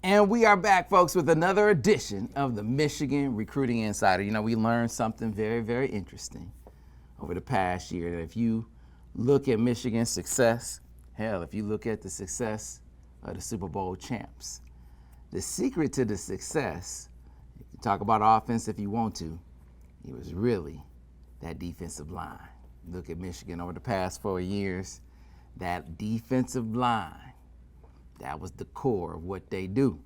And we are back, folks, with another edition of the Michigan Recruiting Insider. You know, we learned something very, very interesting over the past year. That if you look at Michigan's success, hell, if you look at the success of the Super Bowl champs, the secret to the success, you can talk about offense if you want to, it was really that defensive line. Look at Michigan over the past 4 years, that defensive line, that was the core of what they do.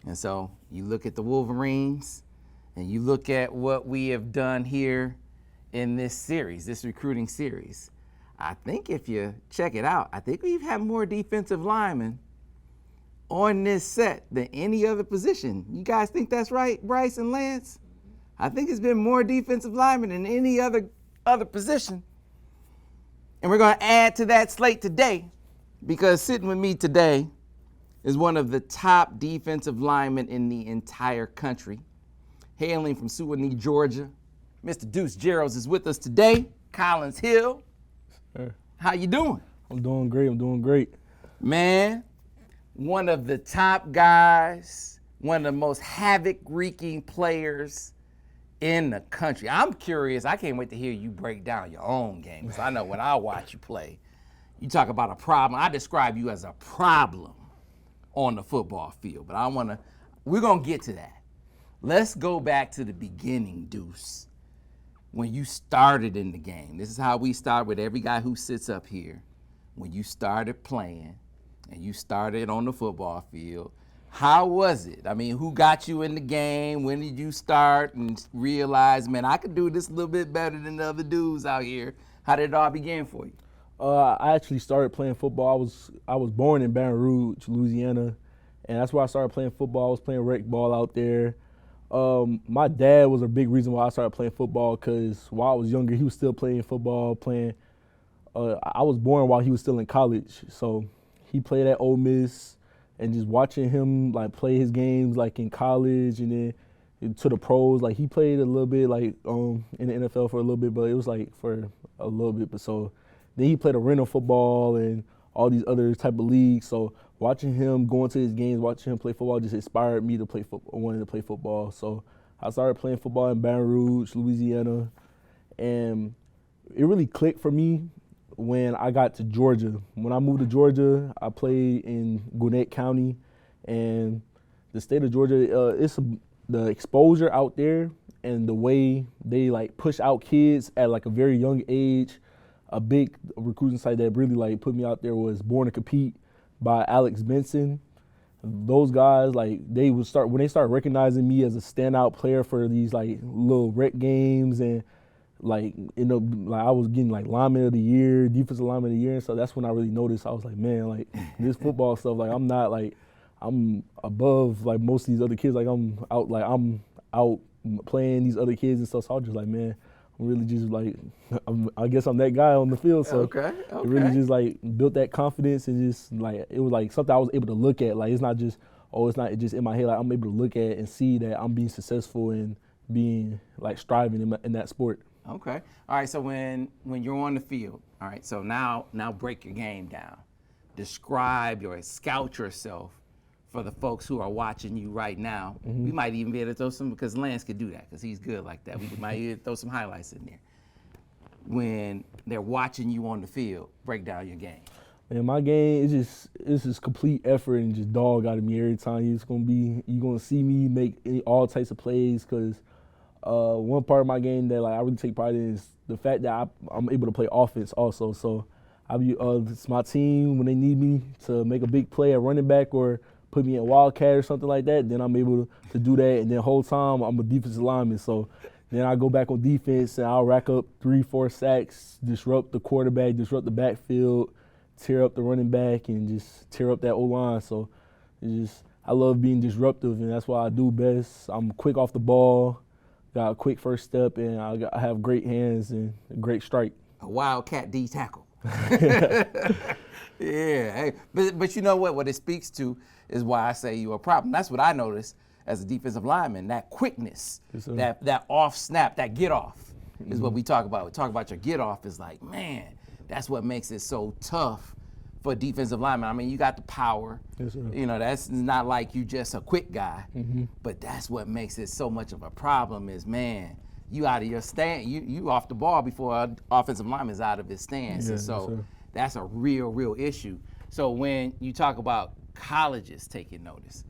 And so you look at the Wolverines and you look at what we have done here in this series, this recruiting series. I think if you check it out, I think we've had more defensive linemen on this set than any other position. You guys think that's right, Bryce and Lance? I think it's been more defensive linemen than any other position. And we're going to add to that slate today, because sitting with me today is one of the top defensive linemen in the entire country. Hailing from Suwanee, Georgia, Mr. Deuce Geralds is with us today. Collins Hill. Sure. How you doing? I'm doing great. Man, one of the top guys, one of the most havoc-wreaking players in the country. I'm curious. I can't wait to hear you break down your own game, because I know when I watch you play, you talk about a problem. I describe you as a problem on the football field, but we're going to get to that. Let's go back to the beginning, Deuce, when you started in the game. This is how we start with every guy who sits up here. When you started playing and you started on the football field, how was it? I mean, who got you in the game? When did you start and realize, man, I could do this a little bit better than the other dudes out here? How did it all begin for you? I actually started playing football. I was born in Baton Rouge, Louisiana, and that's where I started playing football. I was playing rec ball out there. My dad was a big reason why I started playing football, because while I was younger, he was still playing football. I was born while he was still in college, so he played at Ole Miss, and just watching him like play his games like in college and then to the pros. Like he played a little bit like in the NFL for a little bit, but it was like for a little bit. But so then he played arena football and all these other type of leagues. So watching him going to his games, watching him play football just inspired me to play football. I wanted to play football. So I started playing football in Baton Rouge, Louisiana, and it really clicked for me when I got to Georgia. When I moved to Georgia, I played in Gwinnett County, and the state of Georgia, the exposure out there and the way they like push out kids at like a very young age. A big recruiting site that really like put me out there was Born to Compete by Alex Benson. Those guys, like when they start recognizing me as a standout player for these like little rec games, and like I was getting like lineman of the year, defensive lineman of the year, and so that's when I really noticed. I was like, man, like this football stuff, like I'm above like most of these other kids. Like I'm out playing these other kids and stuff. So I was just like, man, I'm really just like, I guess I'm that guy on the field. So Okay. It really just like built that confidence, and just like it was like something I was able to look at. Like it's not just just in my head. Like I'm able to look at and see that I'm being successful and being like striving in that sport. Okay. All right. So when you're on the field, all right. So now break your game down. Describe or scout yourself for the folks who are watching you right now. Mm-hmm. We might even be able to throw some, because Lance could do that because he's good like that. We might even throw some highlights in there. When they're watching you on the field, break down your game. Man, my game it's just complete effort and just dog out of me every time. You're gonna see me make all types of plays, because one part of my game that like I really take pride in is the fact that I'm able to play offense also. So it's my team, when they need me to make a big play at running back or put me in Wildcat or something like that, then I'm able to do that. And then the whole time I'm a defensive lineman, so then I go back on defense and I'll rack up 3-4 sacks, disrupt the quarterback, disrupt the backfield, tear up the running back, and just tear up that O-line. So I love being disruptive, and that's what I do best. I'm quick off the ball, got a quick first step, and I have great hands and a great strike. A Wildcat D tackle. Yeah, hey, but you know what? What it speaks to is why I say you're a problem. That's what I noticed as a defensive lineman, that quickness, that off snap, that get off is what we talk about. We talk about your get off is like, man, that's what makes it so tough for defensive lineman. I mean, you got the power. Yes, sir. You know, that's not like you just a quick guy. Mm-hmm. But that's what makes it so much of a problem is, man, you out of your stand, you off the ball before an offensive lineman is out of his stance. Yeah, And so yes, sir. that's a real issue. So when you talk about colleges taking notice,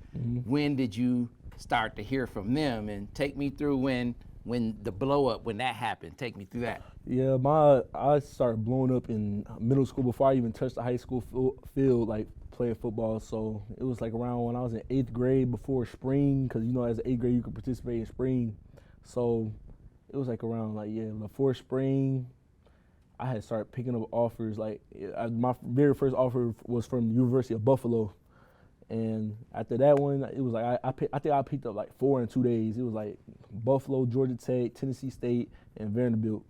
when did you start to hear from them? And take me through when the blow up, when that happened. Take me through that. Yeah, I started blowing up in middle school before I even touched the high school field, like playing football. So it was like around when I was in 8th grade before spring, because you know as an 8th grade you could participate in spring. So it was like around before spring, I had started picking up offers. Like my very first offer was from the University of Buffalo, and after that one, it was like I think I picked up like 4 in 2 days. It was like Buffalo, Georgia Tech, Tennessee State, and Vanderbilt.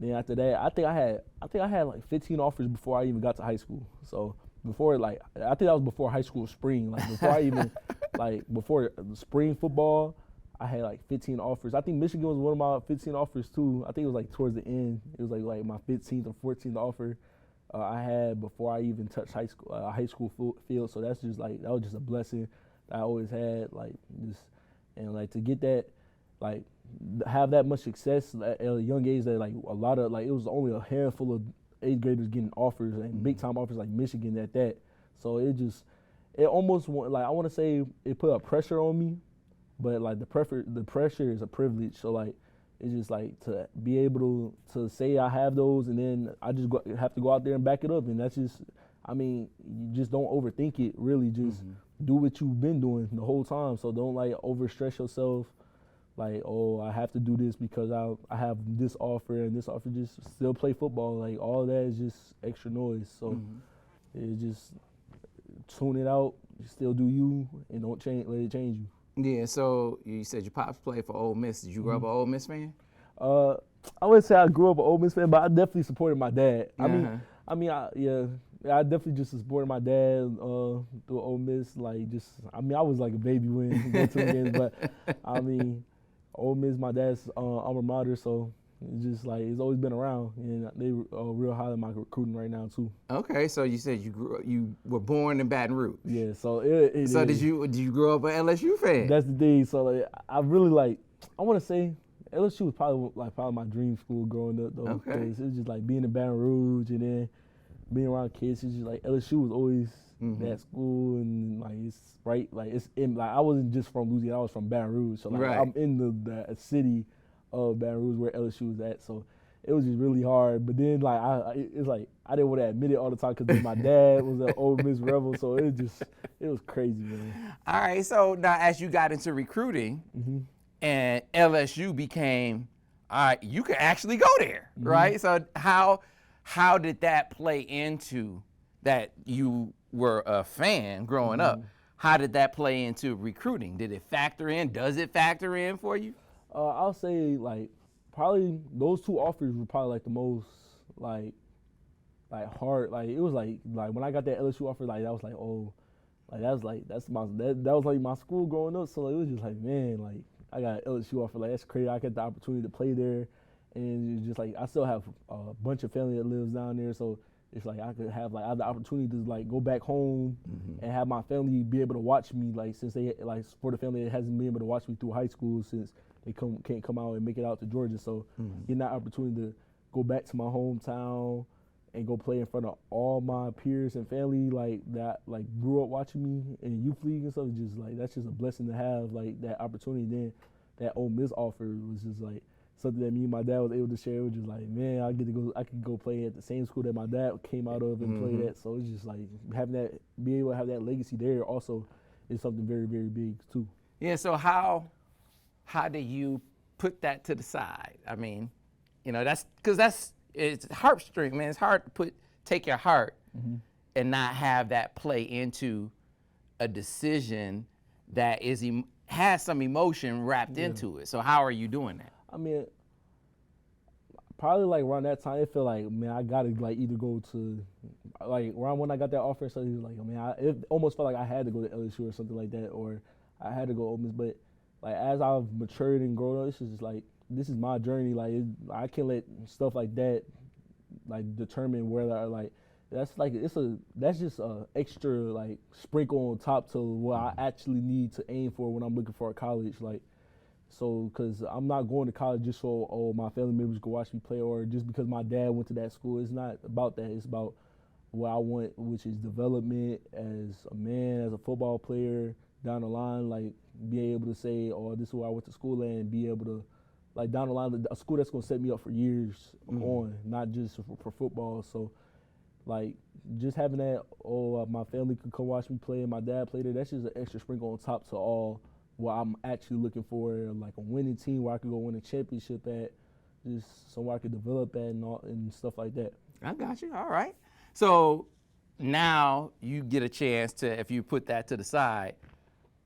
Then after that, I think I had like 15 offers before I even got to high school. So before I think that was before high school spring. Like before I even before spring football, I had like 15 offers. I think Michigan was one of my 15 offers too. I think it was like towards the end. It was like my 15th or 14th offer I had before I even touched high school field. So that's just that was just a blessing that I always had. And to get that, have that much success at a young age, that a lot of it was only a handful of 8th graders getting offers and big time offers like Michigan at that. So it almost I want to say it put a pressure on me, but the pressure is a privilege. So it's just to be able to say I have those, and then I just have to go out there and back it up, and that's just, I mean, you just don't overthink it. Really, just do what you've been doing the whole time. So don't overstress yourself. I have to do this because I have this offer and this offer. Just still play football. All of that is just extra noise. So it just tune it out. Still do you, and don't let it change you. Yeah, so you said your pops played for Ole Miss. Did you grow up an Ole Miss fan? I wouldn't say I grew up an Ole Miss fan, but I definitely supported my dad. I definitely just supported my dad through Ole Miss. I was like a baby when he went to the games, but I mean, Ole Miss, my dad's alma mater, so it's just it's always been around, and they real high in my recruiting right now too. Okay, so you said you were born in Baton Rouge. Yeah, so so did you grow up an LSU fan? That's the thing. So I really I want to say LSU was probably my dream school growing up though. Okay. It was just being in Baton Rouge and then being around kids. It's just LSU was always that school, and it's right. It's in I wasn't just from Louisiana. I was from Baton Rouge, so right. I'm in the city of Baton Rouge where LSU was at. So it was just really hard. But then I didn't want to admit it all the time because my dad was an Ole Miss Rebel. So it was crazy, man. All right. So now as you got into recruiting, and LSU became, all right, you can actually go there, right? So how did that play into that? You were a fan growing up. How did that play into recruiting? Did it factor in? Does it factor in for you? I'll say probably those 2 offers were probably the most hard. It was when I got that LSU offer, that was my school growing up. So it was just man, I got an LSU offer. That's crazy. I got the opportunity to play there, and it's just I still have a bunch of family that lives down there. So it's I could have I have the opportunity to go back home and have my family be able to watch me since they for the family that hasn't been able to watch me through high school since they can't come out and make it out to Georgia. So getting that opportunity to go back to my hometown and go play in front of all my peers and family that grew up watching me in youth league and stuff, just that's just a blessing to have that opportunity. Then that Ole Miss offer was just something that me and my dad was able to share. It was just man, I could go play at the same school that my dad came out of and play at. So it's just having be able to have that legacy there also is something very, very big too. Yeah. So how do you put that to the side? I mean, that's because it's heartstring, man. It's hard to take your heart and not have that play into a decision that has some emotion wrapped into it. So how are you doing that? I mean, probably around that time, it felt man, I gotta either go to around when I got that offer. So it was it almost felt I had to go to LSU or something like that, or I had to go Ole Miss. But as I've matured and grown up, it's just this is my journey. I can't let stuff like that determine whether that's just a extra like sprinkle on top to what I actually need to aim for when I'm looking for a college. Like, so because I'm not going to college just so my family members can watch me play, or just because my dad went to that school. It's not about that. It's about what I want, which is development as a man, as a football player down the line. Like, being able to say, "Oh, this is where I went to school at," and be able to, like, down the line, a school that's going to set me up for years on, not just for football. So, like, just having that, my family could come watch me play and my dad played there, that's just an extra sprinkle on top to all what I'm actually looking for, like a winning team where I could go win a championship at, just somewhere I could develop at and stuff like that. I got you. All right. So now you get a chance to, if you put that to the side,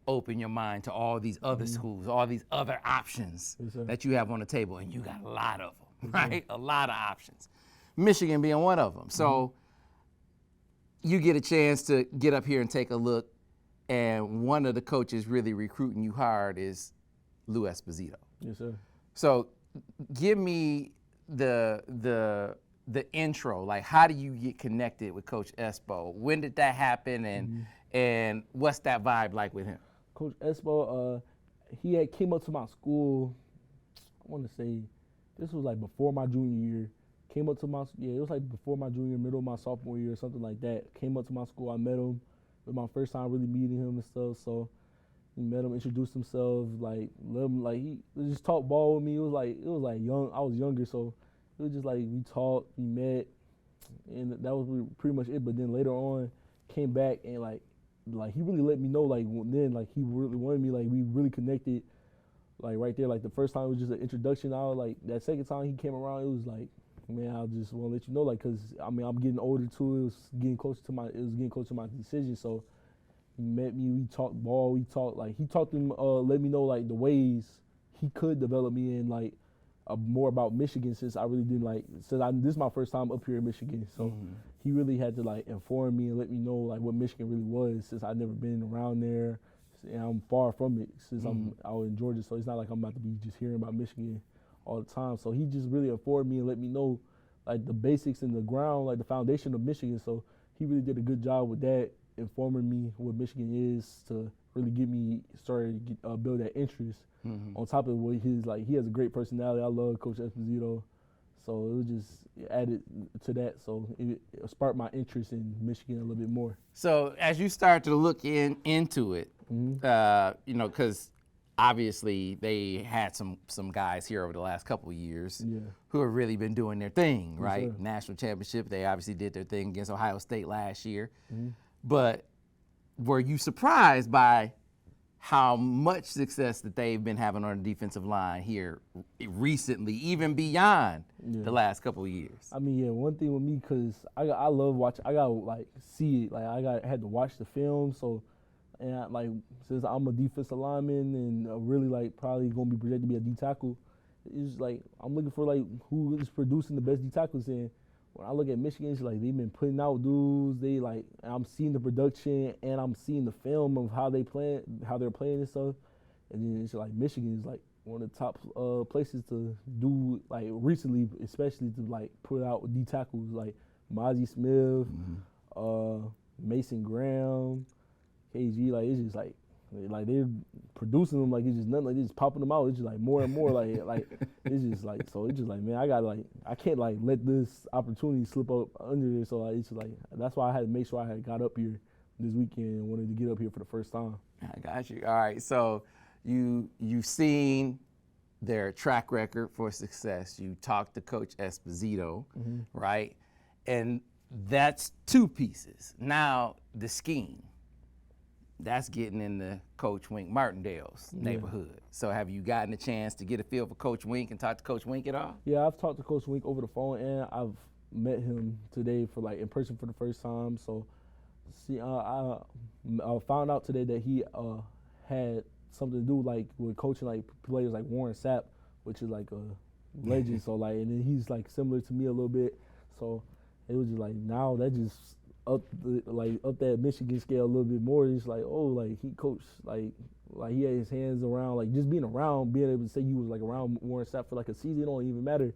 open your mind to all these other schools, all these other options that you have on the table, and you got a lot of them, right? A lot of options. Michigan being one of them. So you get a chance to get up here and take a look, and one of the coaches really recruiting you hard is Lou Esposito. Yes, sir. So give me the intro. Like, how do you get connected with Coach Espo? When did that happen, and what's that vibe like with him? Coach Espo, he had came up to my school, I want to say, this was like before my junior year. Came up to my, it was like before my junior, middle of my sophomore year or something like that. Came up to my school, I met him. It was my first time really meeting him and stuff. So we met him, introduced himself, like let him, like he just talked ball with me. It was like young. I was younger, so it was just like we talked, we met, and that was pretty much it. But then later on, came back and like he really let me know, like then like he really wanted me, like we really connected, like right there. Like the first time it was just an introduction. I was like, that second time he came around, it was like, man, I just want to let you know, like, cause I mean I'm getting older too. It was getting closer to my decision. So he met me, we talked ball, we talked, like he talked to him, let me know like the ways he could develop me in, like more about Michigan, since I really didn't this is my first time up here in Michigan. So he really had to like inform me and let me know like what Michigan really was, since I'd never been around there and I'm far from it since I'm out in Georgia. So it's not like I'm about to be just hearing about Michigan all the time. So he just really informed me and let me know like the basics and the ground, like the foundation of Michigan. So he really did a good job with that, informing me what Michigan is, to really get me started build that interest. On top of what he has a great personality. I love Coach Esposito, so it was just added to that. So it sparked my interest in Michigan a little bit more. So as you start to look into it, because obviously they had some guys here over the last couple of years who have really been doing their thing, right? Yes, National championship, they obviously did their thing against Ohio State last year. But were you surprised by how much success that they've been having on the defensive line here recently, even beyond the last couple of years? I mean, one thing with me, because I love watching, I got to like see it. Like I had to watch the film. So, and since I'm a defensive lineman and really like probably going to be projected to be a D tackle, it's like I'm looking for like who is producing the best D tackles. And when I look at Michigan, it's like they've been putting out dudes. I'm seeing the production and I'm seeing the film of how they're playing and stuff. And then it's like Michigan is like one of the top places to do, like recently, especially to like put out D tackles like Mozzie Smith, Mason Graham, KG. Like it's just like they're producing them, like it's just nothing, like they're just popping them out. It's just like more and more, like it's just like, so it's just like, man, I can't like let this opportunity slip up under there. So like, it's just like, that's why I had to make sure I had got up here this weekend and wanted to get up here for the first time. I got you. All right, so you've seen their track record for success. You talked to Coach Esposito, right? And that's two pieces. Now the scheme. That's getting into Coach Wink Martindale's neighborhood. So have you gotten a chance to get a feel for Coach Wink and talk to Coach Wink at all? Yeah, I've talked to Coach Wink over the phone, and I've met him today for like in person for the first time. So, see, I found out today that he had something to do like with coaching like players like Warren Sapp, which is like a legend. So like, and then he's like similar to me a little bit. So it was just like, now that just up that Michigan scale a little bit more. It's like, oh, like he coached, like he had his hands around, like just being around, being able to say you was like around Warren Sapp for like a season, it don't even matter.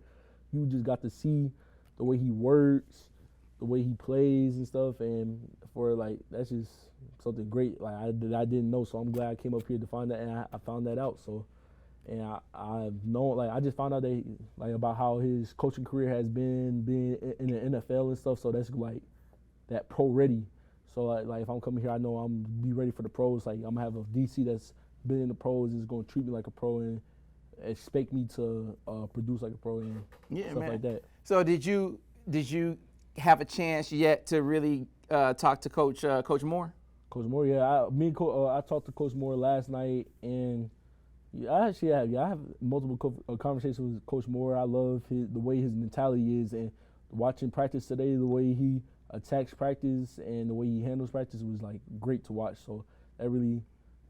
You just got to see the way he works, the way he plays and stuff, and for like that's just something great like that I didn't know. So I'm glad I came up here to find that, and I found that out. So, and I've known like I just found out that like about how his coaching career has been being in the NFL and stuff. So that's like that pro ready. So like if I'm coming here, I know I'm be ready for the pros. Like I'm gonna have a DC that's been in the pros and is gonna treat me like a pro and expect me to produce like a pro and stuff like that. So did you have a chance yet to really talk to Coach Moore? Coach Moore, yeah. I talked to Coach Moore last night, and I have multiple conversations with Coach Moore. I love the way his mentality is, and watching practice today, the way he attacks practice and the way he handles practice was like great to watch. So that really,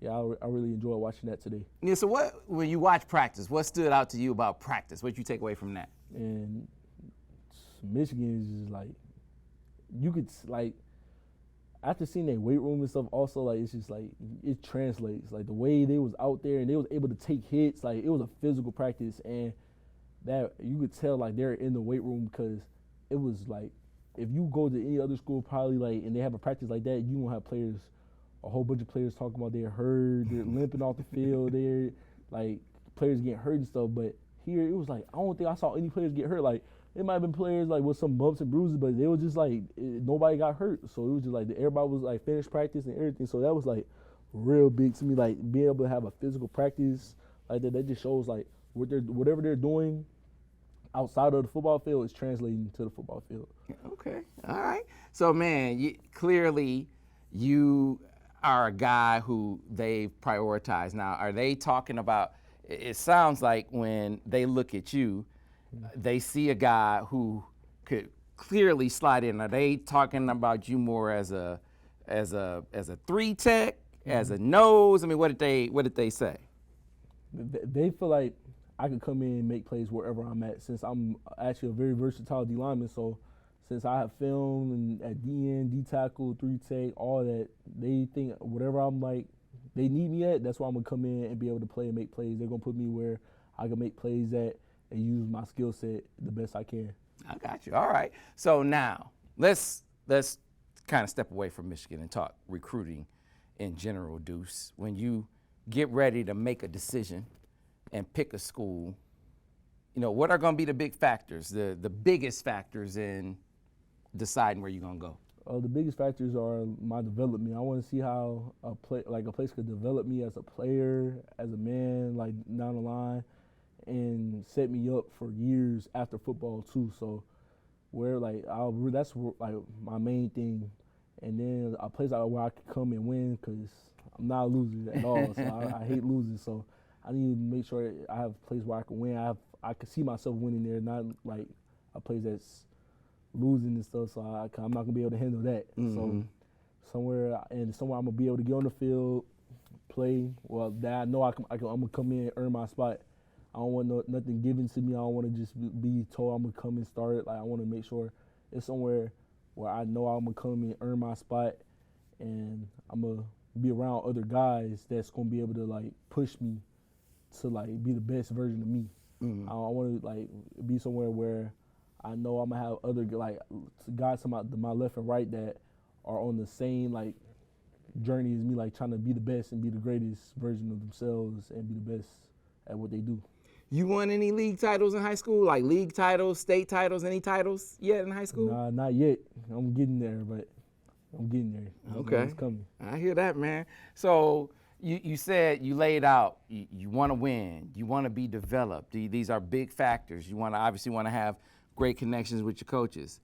I really enjoyed watching that today. Yeah. So when you watch practice, what stood out to you about practice? What did you take away from that? And Michigan is just like, you could like, after seeing their weight room and stuff, also like it's just like it translates like the way they was out there and they was able to take hits. Like it was a physical practice, and that you could tell like they're in the weight room because it was like if you go to any other school probably like and they have a practice like that, you won't have players, a whole bunch of players talking about they're hurt, they're limping off the field, they're like players getting hurt and stuff. But here it was like I don't think I saw any players get hurt. Like it might have been players like with some bumps and bruises, but they were just like nobody got hurt. So it was just like everybody was like finished practice and everything. So that was like real big to me. Like being able to have a physical practice like that, that just shows like whatever they're doing outside of the football field is translating to the football field. Okay, all right. So man, clearly you are a guy who they've prioritized. Now, are they talking about? It sounds like when they look at you, they see a guy who could clearly slide in. Are they talking about you more as a 3 tech, as a nose? I mean, what did they say? They feel like I could come in and make plays wherever I'm at, since I'm actually a very versatile D lineman. So since I have film and at DN, D tackle, 3 tech, all that, they think whatever I'm like, they need me at, that's where I'm gonna come in and be able to play and make plays. They're gonna put me where I can make plays at and use my skill set the best I can. I got you. All right. So now let's kind of step away from Michigan and talk recruiting in general, Deuce. When you get ready to make a decision and pick a school, what are going to be the big factors, the biggest factors in deciding where you're going to go? The biggest factors are my development. I want to see how a place could develop me as a player, as a man, like down the line, and set me up for years after football too. So that's like my main thing. And then a place where I can come and win, because I'm not a loser at all. So I hate losing. So I need to make sure I have a place where I can win. I can see myself winning there, not like a place that's losing and stuff. So I'm not gonna be able to handle that. Mm-hmm. So somewhere I'm gonna be able to get on the field, play. Well, that I know I'm gonna come in and earn my spot. I don't want nothing given to me. I don't want to just be told I'm gonna come and start it. Like I want to make sure it's somewhere where I know I'm gonna come and earn my spot, and I'm gonna be around other guys that's gonna be able to like push me to like be the best version of me. Mm-hmm. I want to like be somewhere where I know I'm gonna have other like guys to my left and right that are on the same like journey as me, like trying to be the best and be the greatest version of themselves and be the best at what they do. You won any league titles in high school, like league titles, state titles, any titles yet in high school? Nah, not yet. I'm getting there, but I'm getting there. Okay. It's coming. I hear that, man. So you said you laid out, you want to win, you want to be developed. These are big factors. You obviously want to have great connections with your coaches.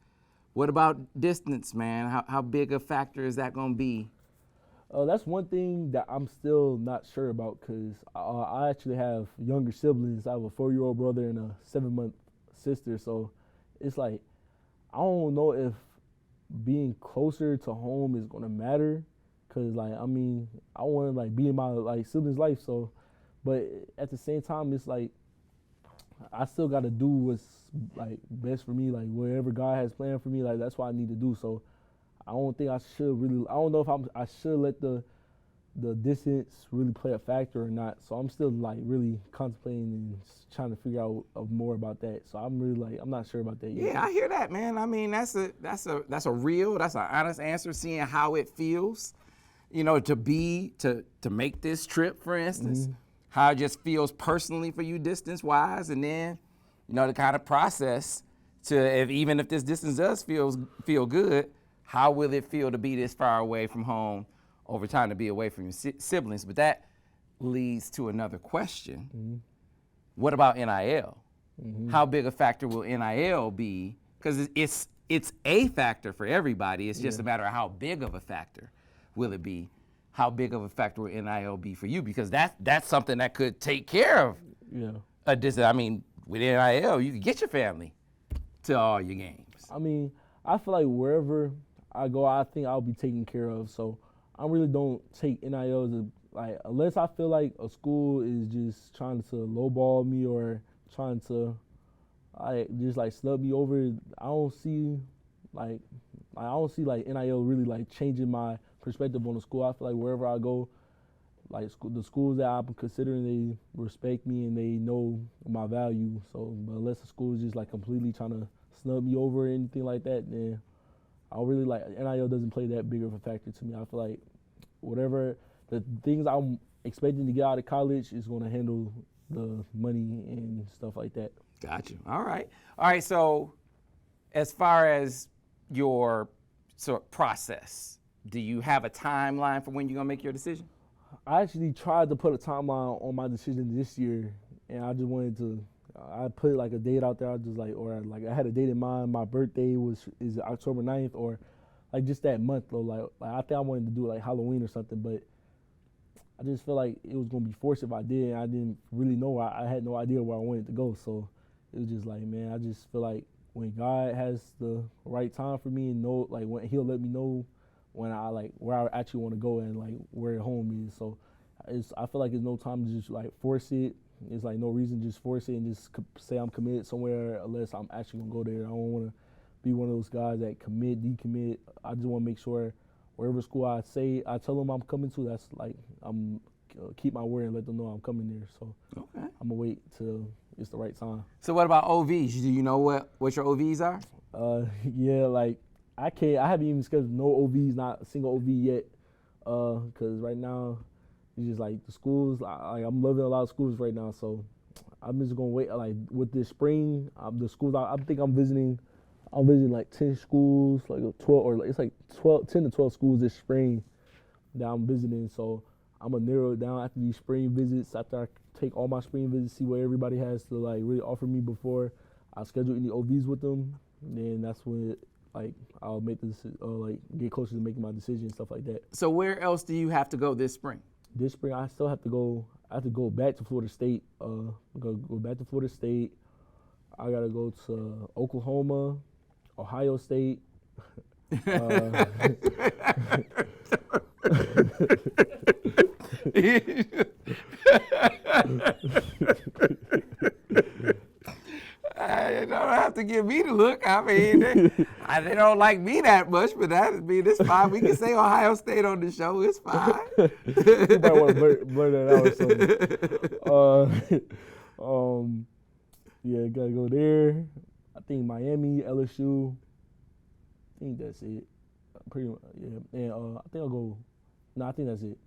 What about distance, man? How big a factor is that going to be? That's one thing that I'm still not sure about, because I actually have younger siblings. I have a 4-year-old brother and a 7-month sister. So it's like, I don't know if being closer to home is going to matter, because like, I mean, I want to like be in my like siblings' life. So, but at the same time, it's like, I still got to do what's like best for me. Like whatever God has planned for me, like that's what I need to do. So I don't think I should really. I don't know if I should let the the distance really play a factor or not. So I'm still like really contemplating and trying to figure out more about that. So I'm really like, I'm not sure about that yet. Yeah, I hear that, man. I mean, that's an honest answer, seeing how it feels, you know, to make this trip, for instance, how it just feels personally for you distance-wise, and then, you know, the kind of process to, even if this distance does feel good, how will it feel to be this far away from home over time, to be away from your siblings? But that leads to another question. What about NIL? How big a factor will NIL be? Because it's a factor for everybody. It's just a matter of how big of a factor will it be. How big of a factor will NIL be for you? Because that's something that could take care of a distance. I mean, with NIL, you can get your family to all your games. I mean, I feel like wherever I go, I think I'll be taken care of. So I really don't take NIL as like, unless I feel like a school is just trying to lowball me or trying to just like snub me over. I don't see like NIL really like changing my perspective on the school. I feel like wherever I go, like the schools that I'm considering, they respect me and they know my value. So, but unless the school is just like completely trying to snub me over or anything like that, then I really like NIL doesn't play that big of a factor to me. I feel like whatever the things I'm expecting to get out of college is going to handle the money and stuff like that. Got you. All right. So, as far as your sort of process, do you have a timeline for when you're gonna make your decision? I actually tried to put a timeline on my decision this year, and I just wanted to. I put like a date out there. I just like, or like I had a date in mind. My birthday is October 9th, or like just that month though. Like I think I wanted to do like Halloween or something, but I just feel like it was gonna be forced if I did. And I didn't really know. I had no idea where I wanted to go, so it was just like, man, I just feel like when God has the right time for me and know, like when He'll let me know when I like where I actually want to go and like where home is. So I feel like there's no time to just like force it. It's like no reason to just force it and just say I'm committed somewhere unless I'm actually gonna go there. I don't want to be one of those guys that commit, decommit. I just want to make sure wherever school I tell them I'm coming to, that's like I'm keep my word and let them know I'm coming there. So Okay. I'm gonna wait till it's the right time. So what about OVs? Do you know what your OVs are? Yeah, like I haven't even scheduled no OVs, not a single OV yet, because right now it's just like the schools. I'm loving a lot of schools right now, so I'm just gonna wait. Like with this spring, the schools I think I'm visiting like 10 schools, like 12 or like, it's like 10 to 12 schools this spring that I'm visiting. So I'm gonna narrow it down after these spring visits. After I take all my spring visits, see what everybody has to like really offer me before I schedule any OVs with them. And then that's when like I'll make this like get closer to making my decision and stuff like that. So where else do you have to go this spring? This spring I still have to go. I have to go back to Florida State. Go back to Florida State. I gotta go to Oklahoma, Ohio State. You don't have to give me the look. I mean, they don't like me that much, but it's fine. We can say Ohio State on the show. It's fine. You might want to blur that out or something. Yeah, gotta go there. I think Miami, LSU. I think that's it. Pretty much, yeah. And I think I'll go. No, I think that's it.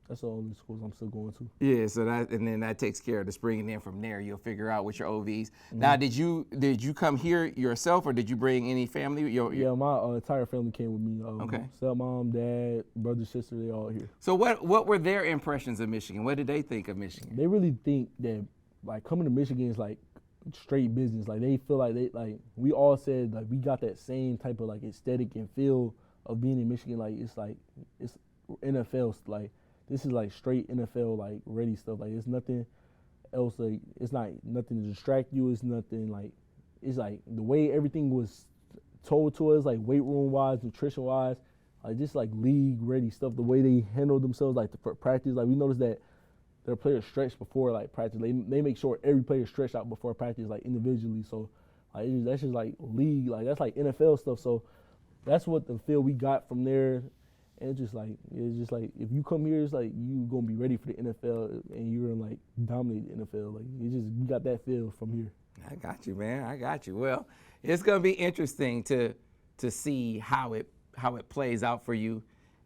That's the only schools I'm still going to. Yeah, so then that takes care of the spring, and then from there you'll figure out what your OVs. Mm-hmm. Now, did you come here yourself, or did you bring any family? Yeah, my entire family came with me. Okay. Stepmom, dad, brother, sister, they all here. So what were their impressions of Michigan? What did they think of Michigan? They really think that like coming to Michigan is like straight business. Like they feel like we all said like we got that same type of like aesthetic and feel of being in Michigan. Like it's NFL like. This is like straight NFL like ready stuff. Like it's nothing else. Like it's not nothing to distract you. It's nothing like it's like the way everything was told to us, like weight room wise, nutrition wise, like just like league ready stuff. The way they handle themselves, like for practice. Like we noticed that their players stretch before like practice. They make sure every player stretch out before practice, like individually. So like that's just like league. Like that's like NFL stuff. So that's what the feel we got from there. And it's just like if you come here, it's like you gonna be ready for the NFL and you're gonna like dominate the NFL. Like you got that feel from here. I got you, man. I got you. Well, it's gonna be interesting to see how it plays out for you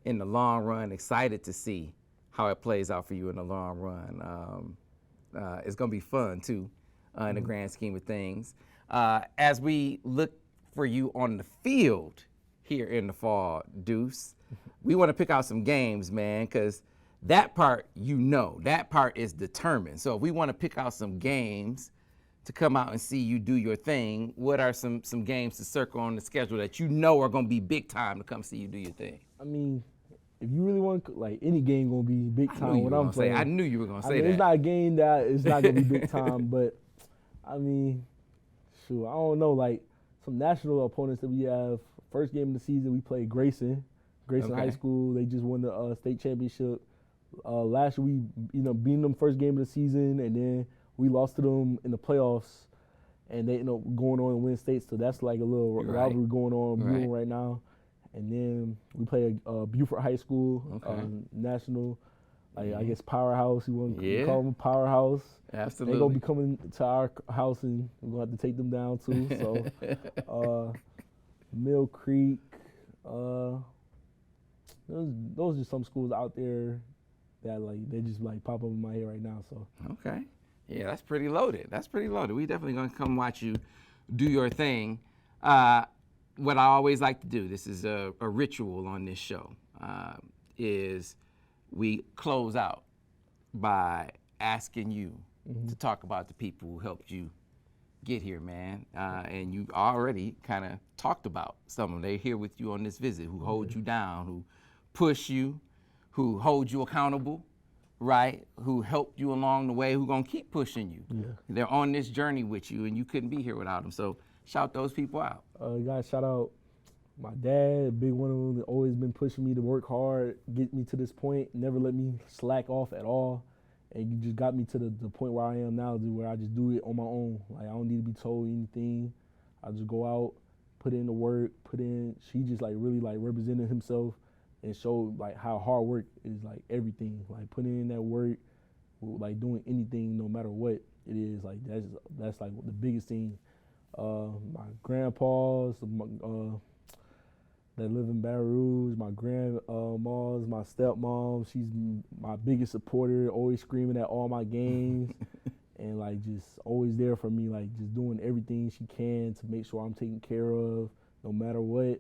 in the long run. Excited to see how it plays out for you in the long run. It's gonna be fun too, in the grand scheme of things. As we look for you on the field here in the fall, Deuce, we want to pick out some games, man, because that part that part is determined. So if we want to pick out some games to come out and see you do your thing, what are some games to circle on the schedule that you know are going to be big time to come see you do your thing? I mean, if you really want, like, any game gonna be big time when I'm playing. I knew you were gonna say that. It's not a game that it's not gonna be big time, but I mean, shoot, I don't know. Like some national opponents that we have. First game of the season, we played Grayson High School. They just won the state championship. Last year, we beat them first game of the season, and then we lost to them in the playoffs, and they going on and win states. So that's like a little rivalry going on right now. And then we play Beaufort High School, national, like I guess powerhouse. You want to call them powerhouse? Absolutely. They're gonna be coming to our house, and we're gonna have to take them down too. So, Mill Creek. Those are just some schools out there that like they just like pop up in my head right now. So. Okay. Yeah, that's pretty loaded. We definitely gonna come watch you do your thing. What I always like to do, this is a ritual on this show, is we close out by asking you to talk about the people who helped you get here, man. And you already kind of talked about some of them. They're here with you on this visit, who hold you down, who push you, who hold you accountable, right? Who helped you along the way, who gonna keep pushing you. Yeah. They're on this journey with you, and you couldn't be here without them. So shout those people out. Guys, shout out my dad, big one of them, that always been pushing me to work hard, get me to this point, never let me slack off at all. And you just got me to the point where I am now, where I just do it on my own. Like I don't need to be told anything. I just go out, put in the work, she just like really like represented himself and showed like how hard work is like everything. Like putting in that work, like doing anything no matter what it is, like that's like the biggest thing. My grandpas that live in Baton Rouge, my grandmas, my stepmom, she's my biggest supporter, always screaming at all my games and like just always there for me, like just doing everything she can to make sure I'm taken care of no matter what.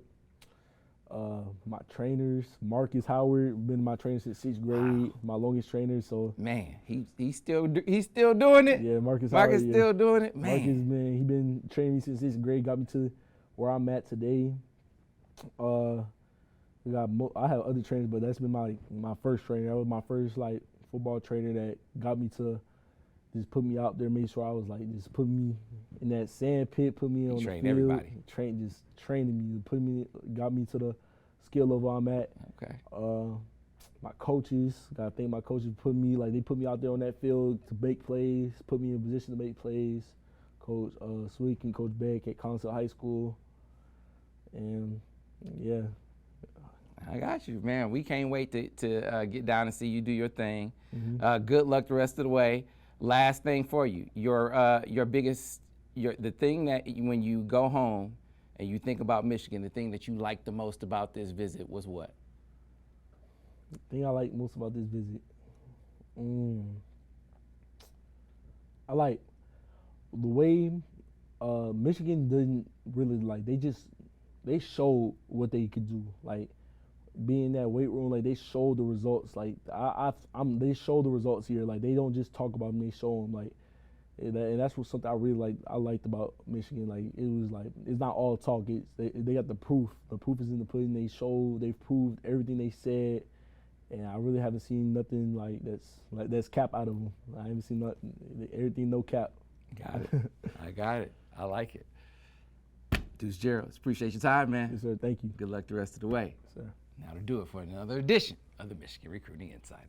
My trainers, Marcus Howard, been my trainer since 6th grade, my longest trainer. So man, he's still doing it. Yeah, Marcus still doing it. Man, Marcus, man, he been training me since 6th grade, got me to where I'm at today. I have other trainers, but that's been my first trainer. That was my first like football trainer that got me to just put me out there, made sure I was like just put me in that sand pit, put me on the field, everybody. Just training me, got me to the skill level I'm at. Okay. My coaches, gotta thank my coaches, they put me out there on that field to make plays, put me in a position to make plays. Coach Sweek and Coach Beck at Council High School, and yeah. I got you, man. We can't wait to get down and see you do your thing. Good luck the rest of the way. Last thing for you, your biggest, the thing that when you go home and you think about Michigan, the thing that you liked the most about this visit was what? The thing I like most about this visit, I like the way Michigan didn't really like. They showed what they could do. Like being in that weight room, like they showed the results. Like they show the results here. Like they don't just talk about them, they show them. Like, and that's what something I really liked about Michigan. Like it was like it's not all talk. They got the proof. The proof is in the pudding. They've proved everything they said, and I really haven't seen nothing that's cap out of them. I haven't seen nothing. Everything no cap. Got it. I got it. I like it. Deuce Geralds, appreciate your time, man. Yes, sir. Thank you. Good luck the rest of the way. Yes, sir. Now to do it for another edition of the Michigan Recruiting Insider.